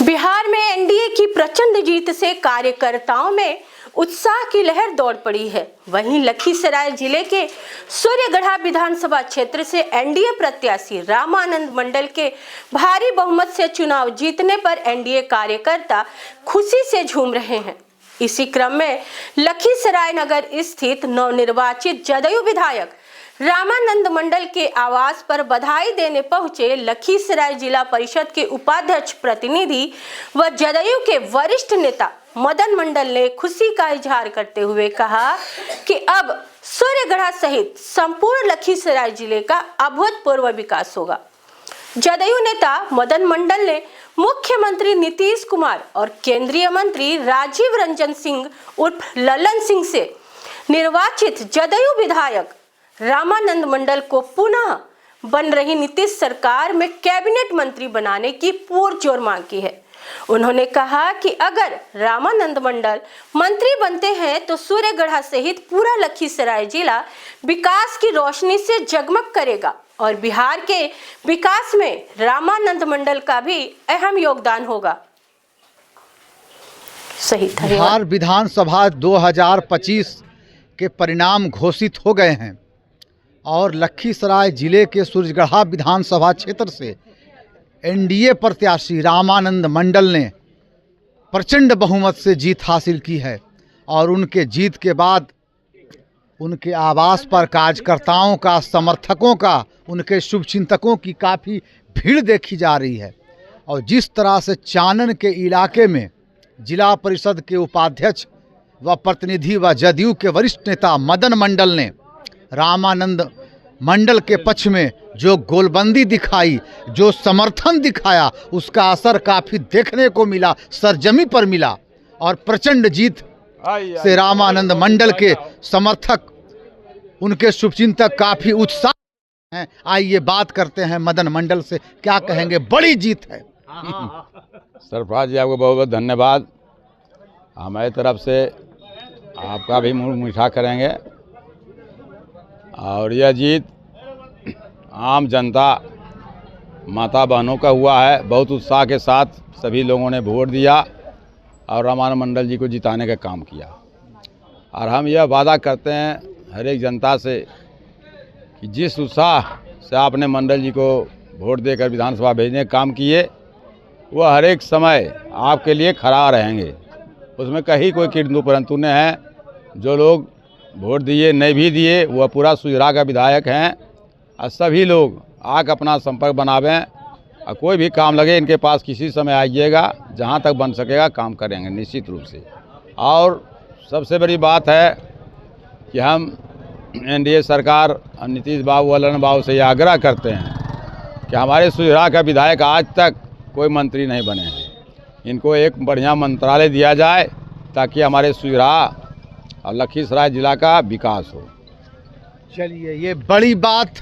बिहार में एनडीए की प्रचंड जीत से कार्यकर्ताओं में उत्साह की लहर दौड़ पड़ी है। वहीं लखीसराय जिले के सूर्यगढ़ा विधानसभा क्षेत्र से एनडीए प्रत्याशी रामानंद मंडल के भारी बहुमत से चुनाव जीतने पर एनडीए कार्यकर्ता खुशी से झूम रहे हैं। इसी क्रम में लखीसराय नगर स्थित नवनिर्वाचित जदयू विधायक रामानंद मंडल के आवास पर बधाई देने पहुंचे लखीसराय जिला परिषद के उपाध्यक्ष प्रतिनिधि व जदयू के वरिष्ठ नेता मदन मंडल ने खुशी का इजहार करते हुए कहा कि अब सूर्यगढ़ा सहित संपूर्ण लखीसराय जिले का अभूतपूर्व विकास होगा। जदयू नेता मदन मंडल ने मुख्यमंत्री नीतीश कुमार और केंद्रीय मंत्री राजीव रंजन सिंह उर्फ ललन सिंह से निर्वाचित जदयू विधायक रामानंद मंडल को पुनः बन रही नीतीश सरकार में कैबिनेट मंत्री बनाने की पुरजोर मांग की है। उन्होंने कहा कि अगर रामानंद मंडल मंत्री बनते हैं तो सूर्यगढ़ा सहित पूरा लखीसराय जिला विकास की रोशनी से जगमग करेगा और बिहार के विकास में रामानंद मंडल का भी अहम योगदान होगा। सही था। बिहार विधानसभा 2025 के परिणाम घोषित हो गए हैं और लखीसराय जिले के सूर्यगढ़ा विधानसभा क्षेत्र से एनडीए प्रत्याशी रामानंद मंडल ने प्रचंड बहुमत से जीत हासिल की है और उनके जीत के बाद उनके आवास पर कार्यकर्ताओं का, समर्थकों का, उनके शुभचिंतकों की काफ़ी भीड़ देखी जा रही है। और जिस तरह से चानन के इलाके में जिला परिषद के उपाध्यक्ष व प्रतिनिधि व जदयू के वरिष्ठ नेता मदन मंडल ने रामानंद मंडल के पक्ष में जो गोलबंदी दिखाई, जो समर्थन दिखाया, उसका असर काफ़ी देखने को मिला, सरजमी पर मिला और प्रचंड जीत से रामानंद मंडल के समर्थक, उनके शुभचिंतक काफ़ी उत्साह हैं। आइए बात करते हैं मदन मंडल से, क्या कहेंगे? बड़ी जीत है। सरफराज जी, आपको बहुत बहुत धन्यवाद। हमारी तरफ से आपका भी मुँह मीठा करेंगे और यह जीत आम जनता, माता बहनों का हुआ है। बहुत उत्साह के साथ सभी लोगों ने वोट दिया और रामानंद मंडल जी को जिताने का काम किया। और हम यह वादा करते हैं हर एक जनता से कि जिस उत्साह से आपने मंडल जी को वोट देकर विधानसभा भेजने का काम किए, वह हर एक समय आपके लिए खड़ा रहेंगे। उसमें कहीं कोई किंतु परंतु नहीं है। जो लोग वोट दिए, नहीं भी दिए, वह पूरा सूर्यगढ़ा का विधायक हैं और सभी लोग आकर अपना संपर्क बनावें और कोई भी काम लगे इनके पास किसी समय आइएगा, जहां तक बन सकेगा काम करेंगे निश्चित रूप से। और सबसे बड़ी बात है कि हम एनडीए सरकार और नीतीश बाबू व ललन बाबू से ये आग्रह करते हैं कि हमारे सूर्यगढ़ा का विधायक आज तक कोई मंत्री नहीं बने हैं, इनको एक बढ़िया मंत्रालय दिया जाए ताकि हमारे सूर्यगढ़ा और लखीसराय जिला का विकास हो। चलिए, ये बड़ी बात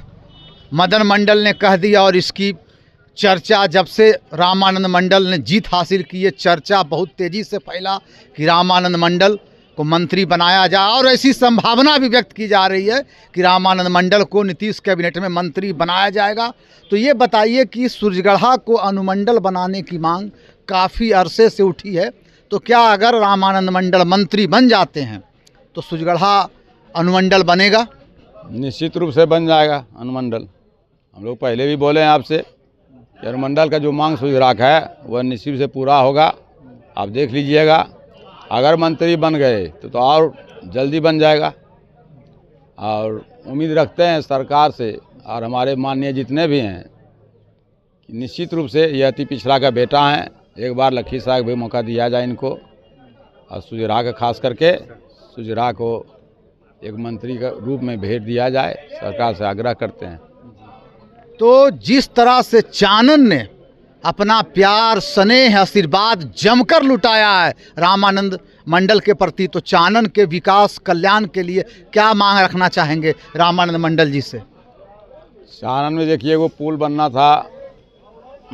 मदन मंडल ने कह दिया और इसकी चर्चा जब से रामानंद मंडल ने जीत हासिल की है, चर्चा बहुत तेज़ी से फैला कि रामानंद मंडल को मंत्री बनाया जाए और ऐसी संभावना भी व्यक्त की जा रही है कि रामानंद मंडल को नीतीश कैबिनेट में मंत्री बनाया जाएगा। तो ये बताइए कि सूर्यगढ़ा को अनुमंडल बनाने की मांग काफ़ी अरसे से उठी है, तो क्या अगर रामानंद मंडल मंत्री बन जाते हैं तो सूर्यगढ़ा अनुमंडल बनेगा? निश्चित रूप से बन जाएगा अनुमंडल। हम लोग पहले भी बोले हैं आपसे कि अनुमंडल का जो मांग सूर्यगढ़ा का है वह निश्चित से पूरा होगा। आप देख लीजिएगा, अगर मंत्री बन गए तो और जल्दी बन जाएगा। और उम्मीद रखते हैं सरकार से और हमारे माननीय जितने भी हैं कि निश्चित रूप से यह अति पिछड़ा का बेटा हैं, एक बार लखीसराय को भी मौका दिया जाए इनको और सूर्यगढ़ा का खास करके सूर्यगढ़ा को एक मंत्री का रूप में भेज दिया जाए, सरकार से आग्रह करते हैं। तो जिस तरह से चानन ने अपना प्यार, स्नेह, आशीर्वाद जमकर लुटाया है रामानंद मंडल के प्रति, तो चानन के विकास कल्याण के लिए क्या मांग रखना चाहेंगे रामानंद मंडल जी से? चानन में देखिए, वो पुल बनना था,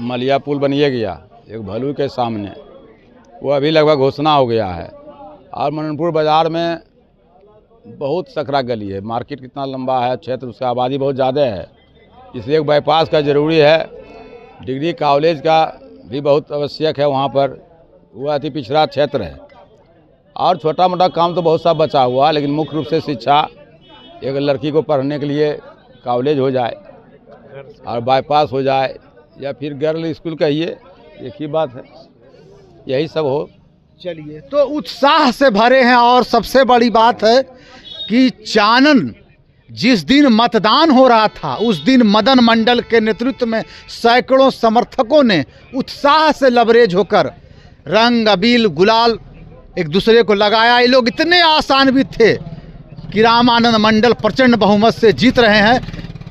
मलिया पुल बनिए गया एक भलू के सामने, वो अभी लगभग घोषणा हो गया है। और मननपुर बाज़ार में बहुत सकरा गली है, मार्केट कितना लंबा है, क्षेत्र उसका आबादी बहुत ज़्यादा है, इसलिए एक बाईपास का ज़रूरी है। डिग्री कॉलेज का भी बहुत आवश्यक है वहाँ पर। वो अति पिछड़ा क्षेत्र है और छोटा मोटा काम तो बहुत सा बचा हुआ है, लेकिन मुख्य रूप से शिक्षा, एक लड़की को पढ़ने के लिए कॉलेज हो जाए और बाईपास हो जाए या फिर गर्ल स्कूल कहिए, एक ही बात है, यही सब हो। चलिए, तो उत्साह से भरे हैं और सबसे बड़ी बात है कि चानन जिस दिन मतदान हो रहा था उस दिन मदन मंडल के नेतृत्व में सैकड़ों समर्थकों ने उत्साह से लबरेज होकर रंग अबीर गुलाल एक दूसरे को लगाया। ये लोग इतने आशान्वित थे कि रामानंद मंडल प्रचंड बहुमत से जीत रहे हैं,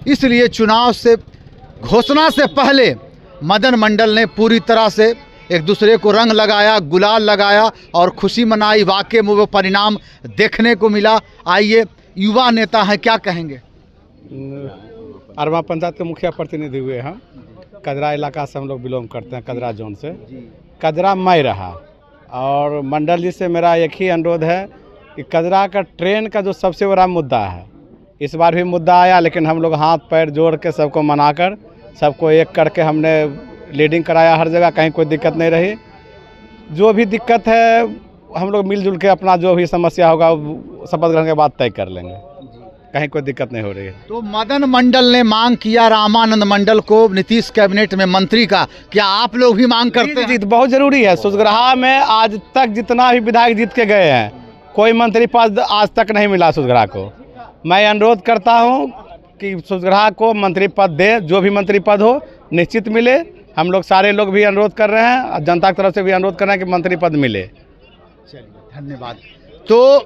इसलिए चुनाव से घोषणा से पहले मदन मंडल ने पूरी तरह से एक दूसरे को रंग लगाया, गुलाल लगाया और खुशी मनाई। वाकई में वो परिणाम देखने को मिला। आइए, युवा नेता हैं, क्या कहेंगे? अरवा पंचायत के मुखिया प्रतिनिधि हुए हम। कजरा इलाका से हम लोग बिलोंग करते हैं, कजरा जोन से। कजरा मैं रहा और मंडल जी से मेरा एक ही अनुरोध है कि कजरा का ट्रेन का जो सबसे बड़ा मुद्दा है, इस बार भी मुद्दा आया, लेकिन हम लोग हाथ पैर जोड़ के सबको मनाकर, सबको एक करके हमने लीडिंग कराया हर जगह, कहीं कोई दिक्कत नहीं रही। जो भी दिक्कत है हम लोग मिलजुल के अपना जो भी समस्या होगा शपथ ग्रहण के बाद तय कर लेंगे, कहीं कोई दिक्कत नहीं हो रही है। तो मदन मंडल ने मांग किया रामानंद मंडल को नीतीश कैबिनेट में मंत्री का, क्या आप लोग भी मांग करते हैं? जी, बहुत जरूरी है। सुजगढ़ा में आज तक जितना भी विधायक जीत के गए हैं, कोई मंत्री पद आज तक नहीं मिला सुजगढ़ा को। मैं अनुरोध करता हूं कि सुजगढ़ा को मंत्री पद दे, जो भी मंत्री पद हो निश्चित मिले। हम लोग सारे लोग भी अनुरोध कर रहे हैं, जनता की तरफ से भी अनुरोध कर रहे हैं कि मंत्री पद मिले। चलिए, धन्यवाद। तो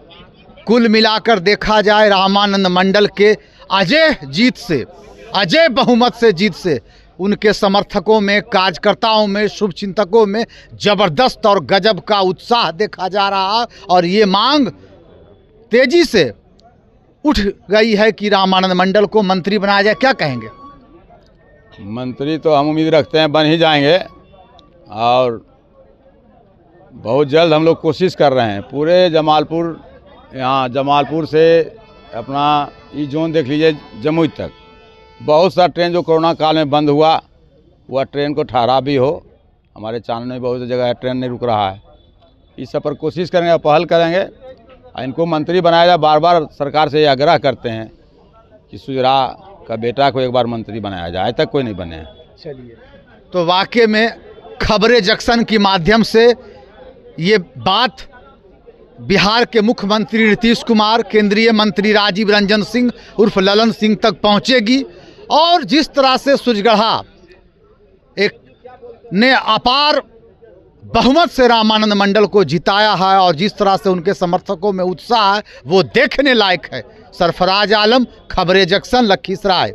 कुल मिलाकर देखा जाए रामानंद मंडल के अजय बहुमत से जीत से उनके समर्थकों में, कार्यकर्ताओं में, शुभचिंतकों में जबरदस्त और गजब का उत्साह देखा जा रहा है और ये मांग तेजी से उठ गई है कि रामानंद मंडल को मंत्री बनाया जाए। क्या कहेंगे? मंत्री तो हम उम्मीद रखते हैं बन ही जाएंगे और बहुत जल्द हम लोग कोशिश कर रहे हैं। पूरे जमालपुर, यहाँ जमालपुर से अपना ये जोन देख लीजिए जमुई तक, बहुत सा ट्रेन जो कोरोना काल में बंद हुआ, वह ट्रेन को ठहरा भी हो। हमारे चानन में बहुत जगह है ट्रेन नहीं रुक रहा है। इस सब पर कोशिश करेंगे, पहल करेंगे, इनको मंत्री बनाया जाए। बार बार सरकार से ये आग्रह करते हैं कि सुजरा का बेटा को एक बार मंत्री बनाया जाए, आज तक कोई नहीं बने। चलिए, तो वाकई में खबरें जंक्शन के माध्यम से ये बात बिहार के मुख्यमंत्री नीतीश कुमार, केंद्रीय मंत्री राजीव रंजन सिंह उर्फ ललन सिंह तक पहुंचेगी और जिस तरह से सुजगढ़ा एक ने अपार बहुमत से रामानंद मंडल को जिताया है और जिस तरह से उनके समर्थकों में उत्साह है, वो देखने लायक है। सरफराज आलम, खबरें जंक्शन, लखीसराय।